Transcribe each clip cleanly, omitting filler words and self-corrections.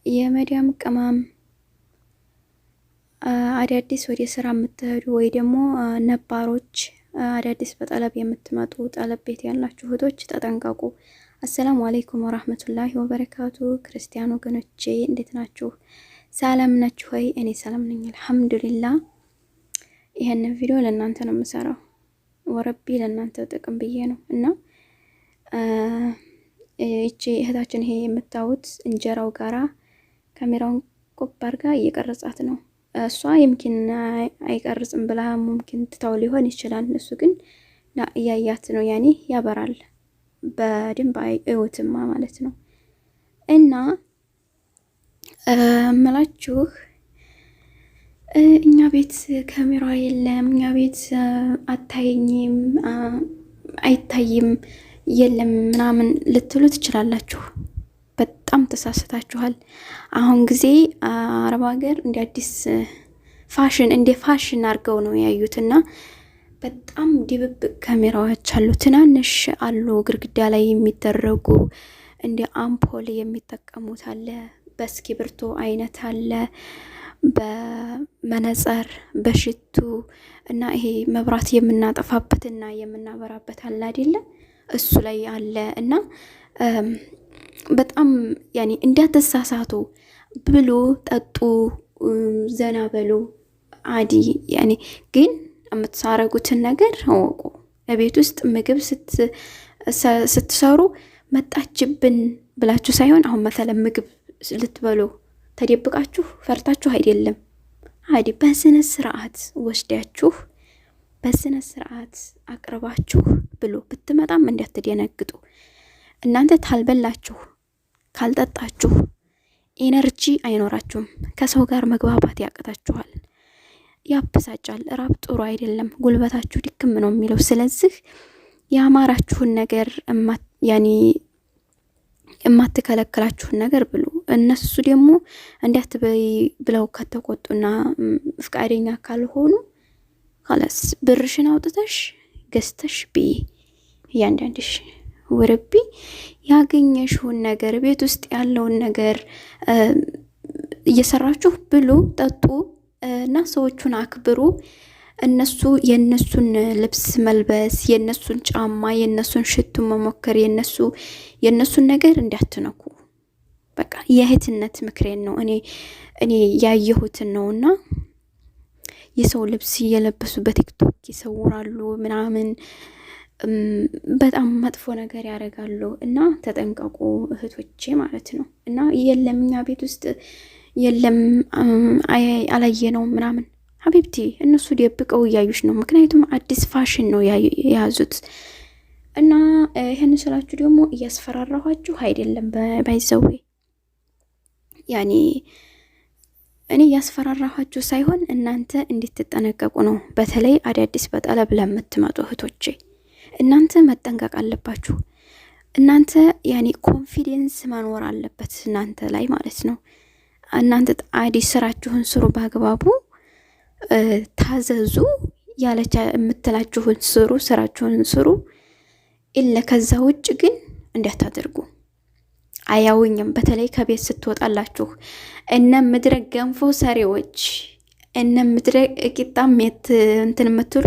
የመዲያም ቅመም አዳዲስ ወደ ስራ የምትሄዱ ወይ ደግሞ ነባሮች አዳዲስ በጠለብ የምትመጡ ጠለብ ቤት ያላችሁ እህቶች ተጠንቀቁ። አሰላሙ አለይኩም ወራህመቱላሂ ወበረካቱ። ክርስቲያን ወገኖቼ እንዴት ናችሁ? ሰላም ናችሁ ወይ? እኔ ሰላም ነኝ አልሐምዱሊላህ። ይሄንን ቪዲዮ ለእናንተ ነው የምሰራው፣ ወረቢ ለእናንተ ጥቅም ብዬ ነው። እና እቺ እህታችን ይሄ የምታዩት እንጀራው ጋራ ካሜራውን ቆብ አድርጋ እየቀረጻት ነው። እሷ የምኪን አይቀርጽም ብላ ሙምኪን ትታው ሊሆን ይችላል። እሱ ግን እያያት ነው፣ ያኔ ያበራል በደንብ አይውትማ ማለት ነው። እና እምላችሁ እኛ ቤት ካሜራ የለም፣ እኛ ቤት አታየኝም፣ አይታይም፣ የለም ምናምን ልትሉ ትችላላችሁ። በጣም ተሳስታችኋል። አሁን ጊዜ አረብ ሀገር እንደ አዲስ ፋሽን እንደ ፋሽን አድርገው ነው ያዩትና በጣም ድብብቅ ካሜራዎች አሉ። ትናንሽ አሉ ግድግዳ ላይ የሚደረጉ እንደ አምፖል የሚጠቀሙት አለ፣ በእስክሪብቶ አይነት አለ፣ በመነጽር በሽቱ እና ይሄ መብራት የምናጠፋበትና የምናበራበት አለ አይደለ? እሱ ላይ አለ እና በጣም ያኔ እንዳትሳሳቱ፣ ብሉ፣ ጠጡ፣ ዘና በሉ አዲ ያኔ ግን የምትሳረጉትን ነገር አወቁ። በቤት ውስጥ ምግብ ስትሰሩ መጣችብን ብላችሁ ሳይሆን አሁን መሰለ ምግብ ልትበሉ ተደብቃችሁ ፈርታችሁ አይደለም። አዲ በስነ ስርዓት ወስዳችሁ በስነ ስርዓት አቅርባችሁ ብሎ ብትመጣም እንዳትደነግጡ። እናንተ ታልበላችሁ ካልጠጣችሁ ኤነርጂ አይኖራችሁም። ከሰው ጋር መግባባት ያቅታችኋል፣ ያበሳጫል። ራብ ጥሩ አይደለም፣ ጉልበታችሁ ድክም ነው የሚለው። ስለዚህ ያማራችሁን ነገር ያኔ የማትከለክላችሁን ነገር ብሉ። እነሱ ደግሞ እንዲያትበይ ብለው ከተቆጡና ፍቃደኛ ካልሆኑ خلاص ብርሽን አውጥተሽ ገዝተሽ ብይ። እያንዳንድሽ ወረቢ ያገኘሽውን ነገር ቤት ውስጥ ያለውን ነገር እየሰራችሁ ብሉ፣ ጠጡ እና ሰዎቹን አክብሩ። እነሱ የነሱን ልብስ መልበስ፣ የነሱን ጫማ፣ የነሱን ሽቱ መሞከር፣ የነሱን ነገር እንዳትነኩ። በቃ የእህትነት ምክሬን ነው እኔ ያየሁትን ነውና የሰው ልብስ እየለበሱ በቲክቶክ ይሰውራሉ ምናምን በጣም መጥፎ ነገር ያደርጋሉ። እና ተጠንቀቁ እህቶቼ ማለት ነው። እና የለም እኛ ቤት ውስጥ የለም አላየነው ምናምን ሀቢብቲ፣ እነሱ ደብቀው እያዩሽ ነው። ምክንያቱም አዲስ ፋሽን ነው የያዙት። እና ይህን ስላችሁ ደግሞ እያስፈራራኋችሁ አይደለም። ባይዘዌ ያኔ እኔ እያስፈራራኋችሁ ሳይሆን እናንተ እንድትጠነቀቁ ነው። በተለይ አዳዲስ በጠለብ ለምትመጡ እህቶቼ እናንተ መጠንቀቅ አለባችሁ። እናንተ ያኔ ኮንፊደንስ መኖር አለበት እናንተ ላይ ማለት ነው። እናንተ አዲስ ስራችሁን ስሩ፣ በአግባቡ ታዘዙ፣ ያለቻ የምትላችሁን ስሩ፣ ስራችሁን ስሩ። ኢለ ከዛ ውጭ ግን እንዳታደርጉ። አያውኝም። በተለይ ከቤት ስትወጣላችሁ እነ ምድረ ገንፎ ሰሪዎች፣ እነ ምድረ ቂጣም እንትን የምትሉ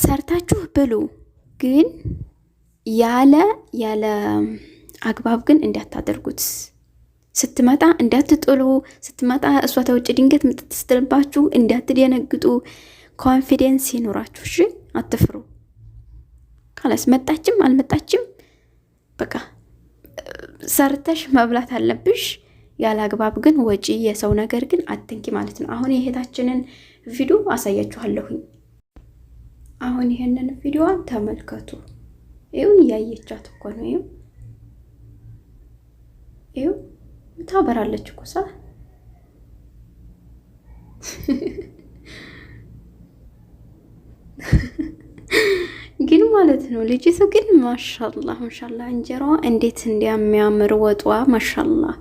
ሰርታችሁ ብሉ፣ ግን ያለ አግባብ ግን እንዳታደርጉት። ስትመጣ እንዳትጥሉ። ስትመጣ እሷ ተውጭ ድንገት ምትስትልባችሁ እንዳትደነግጡ። ኮንፊደንስ ይኑራችሁ። እሺ፣ አትፍሩ። ካላስ መጣችም አልመጣችም በቃ ሰርተሽ መብላት አለብሽ። ያለ አግባብ ግን ወጪ የሰው ነገር ግን አትንኪ ማለት ነው። አሁን የእህታችንን ቪዲዮ አሳያችኋለሁኝ። አሁን ይሄንን ቪዲዮ ተመልከቱ። ይኸው እያየቻት እኮ ነው። ይኸው ታበራለች እኮ ሳ ግን ማለት ነው ልጅቱ ግን ማሻአላህ እንጀራዋ እንዴት እንደሚያምር ወጧ ማሻአላህ።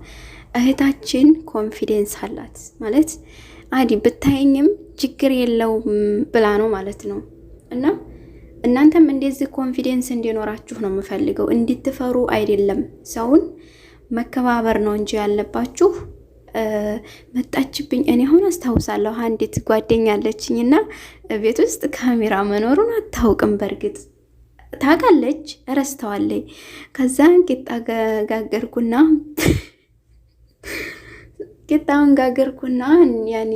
እህታችን ኮንፊደንስ አላት ማለት አዲ ብታየኝም ችግር የለውም ብላ ነው ማለት ነው። እና እናንተም እንደዚህ ኮንፊደንስ እንዲኖራችሁ ነው የምፈልገው፣ እንድትፈሩ አይደለም። ሰውን መከባበር ነው እንጂ ያለባችሁ። መጣችብኝ። እኔ አሁን አስታውሳለሁ አንዲት ጓደኛ አለችኝና ቤት ውስጥ ካሜራ መኖሩን አታውቅም። በእርግጥ ታውቃለች፣ ረስተዋለች። ከዛ ቂጣውን ጋገርኩና ያኔ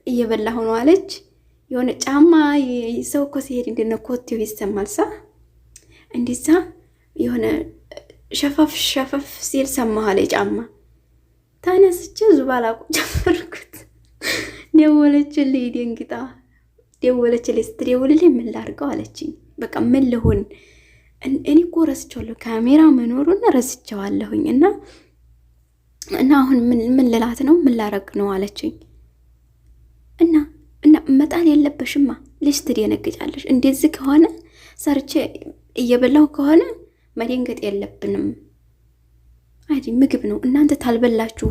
እየበላሁ ነው አለች። የሆነ ጫማ ሰው እኮ ሲሄድ እንደነ ኮቴው ይሰማል ሳ እንዲዛ የሆነ ሸፈፍ ሲል ሰማሁ አለች ጫማ። ተነስቼ ዙባላቁ ጀመርኩት። ደወለችልኝ፣ ደንግጣ ደወለችልኝ። ስትደውልልኝ ምን ላድርገው አለችኝ። በቃ ምን ልሁን እኔ እኮ ረስቼዋለሁ፣ ካሜራ መኖሩን ረስቼዋለሁኝ እና አሁን ምን ልላት ነው? ምን ላረግ ነው አለችኝ። እና መጣል የለበሽማ ልጅ ትደነግጫለሽ። እንደዚህ ከሆነ ሰርቼ እየበላሁ ከሆነ መደንገጥ የለብንም። አይዲ ምግብ ነው። እናንተ ታልበላችሁ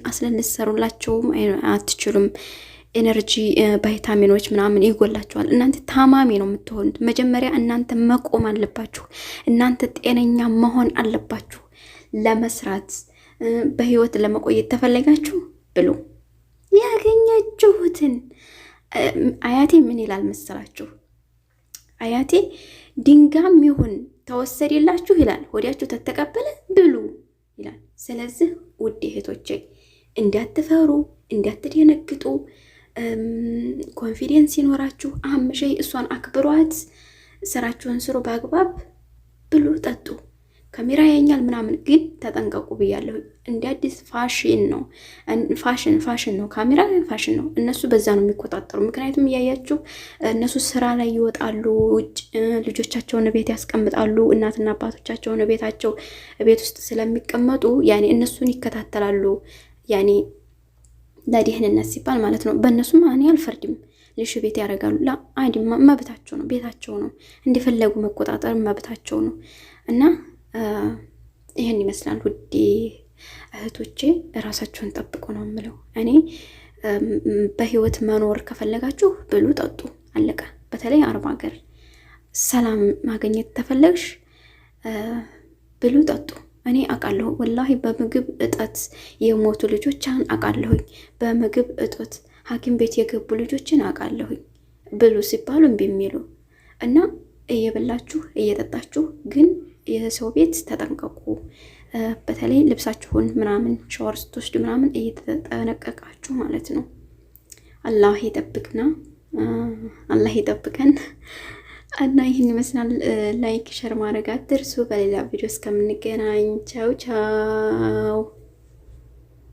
አስለንሰሩላቸውም አትችሉም። ኤነርጂ ቫይታሚኖች ምናምን ይጎላችኋል። እናንተ ታማሚ ነው የምትሆኑት። መጀመሪያ እናንተ መቆም አለባችሁ። እናንተ ጤነኛ መሆን አለባችሁ። ለመስራት በህይወት ለመቆየት ተፈለጋችሁ ብሉ። ያገኛችሁትን አያቴ ምን ይላል መሰላችሁ? አያቴ ድንጋም ይሁን ተወሰደላችሁ ይላል፣ ሆዲያችሁ ተተቀበለ ብሉ ይላል። ስለዚህ ውድ እህቶቼ እንዳትፈሩ፣ እንዳትደነግጡ፣ ኮንፊደንስ ይኖራችሁ። አህም ሸይ እሷን አክብሯት፣ ስራችሁን ስሩ በአግባብ፣ ብሉ፣ ጠጡ። ካሜራ ያኛል ምናምን ግን ተጠንቀቁ ብያለሁ። እንደ አዲስ ፋሽን ነው፣ ፋሽን ነው፣ ካሜራ ፋሽን ነው። እነሱ በዛ ነው የሚቆጣጠሩ። ምክንያቱም እያያችሁ እነሱ ስራ ላይ ይወጣሉ፣ ውጭ ልጆቻቸውን ቤት ያስቀምጣሉ። እናትና አባቶቻቸውን ቤት ውስጥ ስለሚቀመጡ ያኔ እነሱን ይከታተላሉ። ያኔ ለደህንነት ሲባል ማለት ነው። በእነሱም እኔ አልፈርድም። ልሽ ቤት ያደርጋሉ። ላ አይዲ መብታቸው ነው፣ ቤታቸው ነው። እንዲፈለጉ መቆጣጠር መብታቸው ነው እና ይህን ይመስላል ውዴ እህቶቼ። ራሳችሁን ጠብቁ ነው የምለው እኔ። በህይወት መኖር ከፈለጋችሁ ብሉ፣ ጠጡ፣ አለቀ። በተለይ አረብ ሀገር ሰላም ማግኘት ተፈለግሽ ብሉ፣ ጠጡ። እኔ አውቃለሁ ወላሂ በምግብ እጠት የሞቱ ልጆችን አውቃለሁኝ። በምግብ እጦት ሐኪም ቤት የገቡ ልጆችን አውቃለሁኝ። ብሉ ሲባሉ እምቢ የሚሉ እና እየበላችሁ እየጠጣችሁ ግን የሰው ቤት ተጠንቀቁ። በተለይ ልብሳችሁን ምናምን ሻወር ስትወስዱ ምናምን እየተጠነቀቃችሁ ማለት ነው። አላህ ይጠብቅና አላህ ይጠብቀን እና ይህን ይመስላል። ላይክ ሸር ማድረግ አትርሱ። በሌላ ቪዲዮ እስከምንገናኝ ቻው ቻው።